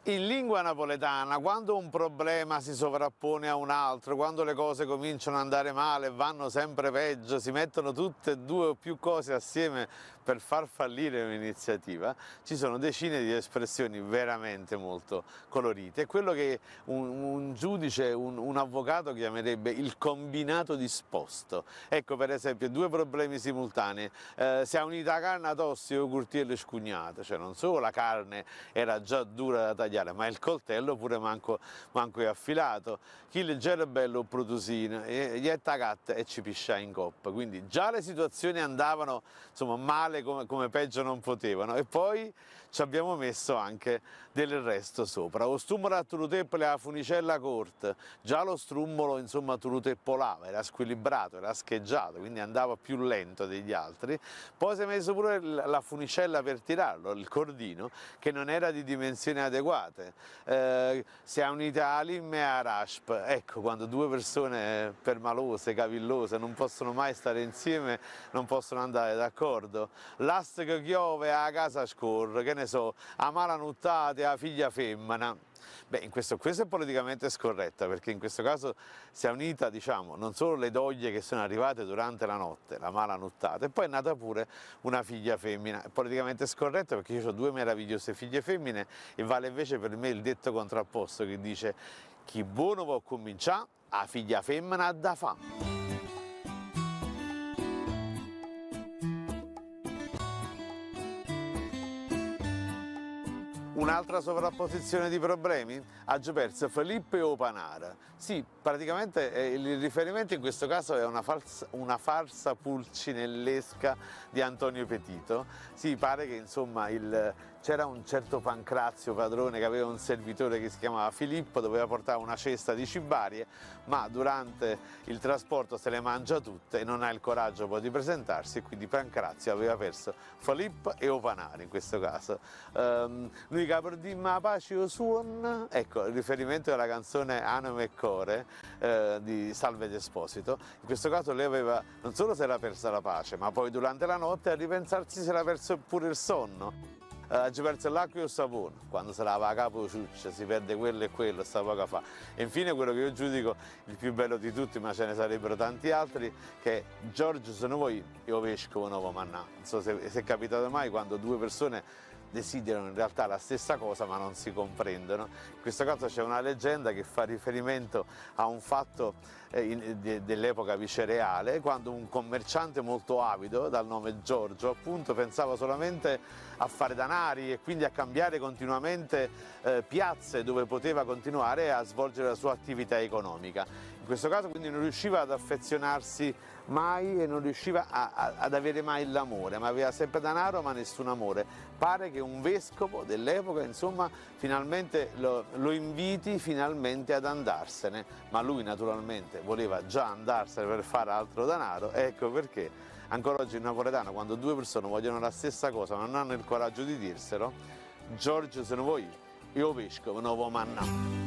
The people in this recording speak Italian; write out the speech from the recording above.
In lingua napoletana, quando un problema si sovrappone a un altro, quando le cose cominciano ad andare male e vanno sempre peggio, si mettono tutte e due o più cose assieme per far fallire un'iniziativa, ci sono decine di espressioni veramente molto colorite. È quello che un giudice, un avvocato chiamerebbe il combinato disposto. Ecco, per esempio, due problemi simultanei. Si è unita la carne tossico, curtiello e scugnata, cioè non solo la carne era già dura da tagliare, ma il coltello pure manco è affilato. Chi leggero è bello produsino, gli è tagatta e ci piscia in coppa. Quindi già le situazioni andavano insomma male come peggio non potevano, e poi ci abbiamo messo anche del resto sopra. Lo strummolo a Turuteppo la funicella corta, già lo strummolo insomma Turuteppo lava, era squilibrato, era scheggiato, quindi andava più lento degli altri. Poi si è messo pure la funicella per tirarlo, il cordino, che non era di dimensioni adeguate. Si è unita a Lim e a Rasp. Ecco, quando due persone permalose, cavillose, non possono mai stare insieme, non possono andare d'accordo. L'ast che chiove a casa scorre, che ne so, a mala nuttate a figlia femmina. Beh, questo è politicamente scorretta, perché in questo caso si è unita, diciamo, non solo le doglie che sono arrivate durante la notte, la mala nuttata, e poi è nata pure una figlia femmina. È politicamente scorretta perché io ho due meravigliose figlie femmine, e vale invece per me il detto contrapposto che dice: chi buono può cominciare, a figlia femmina da fa. Un'altra sovrapposizione di problemi? Ha già perso Filippo e Opanara. Sì, praticamente il riferimento in questo caso è una farsa pulcinellesca di Antonio Petito. Sì, pare che insomma c'era un certo Pancrazio padrone che aveva un servitore che si chiamava Filippo, doveva portare una cesta di cibarie, ma durante il trasporto se le mangia tutte e non ha il coraggio poi di presentarsi, e quindi Pancrazio aveva perso Filippo e Opanara in questo caso. Lui che per dire ma pace o suon, ecco, il riferimento alla canzone Anima e Core di Salve Esposito. In questo caso lei aveva, non solo si era persa la pace, ma poi durante la notte a ripensarsi si era perso pure il sonno. Ha perso l'acqua e il sapone, quando si lava a capo ciuccia si perde quello e quello, sta poco fa. E infine quello che io giudico il più bello di tutti, ma ce ne sarebbero tanti altri, che Giorgio sono voi e o vescovo nuovo mannà. Non so se è capitato mai quando due persone desiderano in realtà la stessa cosa ma non si comprendono. In questo caso c'è una leggenda che fa riferimento a un fatto dell'epoca vicereale, quando un commerciante molto avido dal nome Giorgio appunto pensava solamente a fare danari e quindi a cambiare continuamente piazze dove poteva continuare a svolgere la sua attività economica. In questo caso quindi non riusciva ad affezionarsi mai e non riusciva ad avere mai l'amore, ma aveva sempre denaro ma nessun amore. Pare che un vescovo dell'epoca insomma finalmente lo inviti finalmente ad andarsene, ma lui naturalmente voleva già andarsene per fare altro denaro. Ecco perché ancora oggi in napoletano, quando due persone vogliono la stessa cosa ma non hanno il coraggio di dirselo, Giorgio sono voi, io vescovo, nuovo mannà.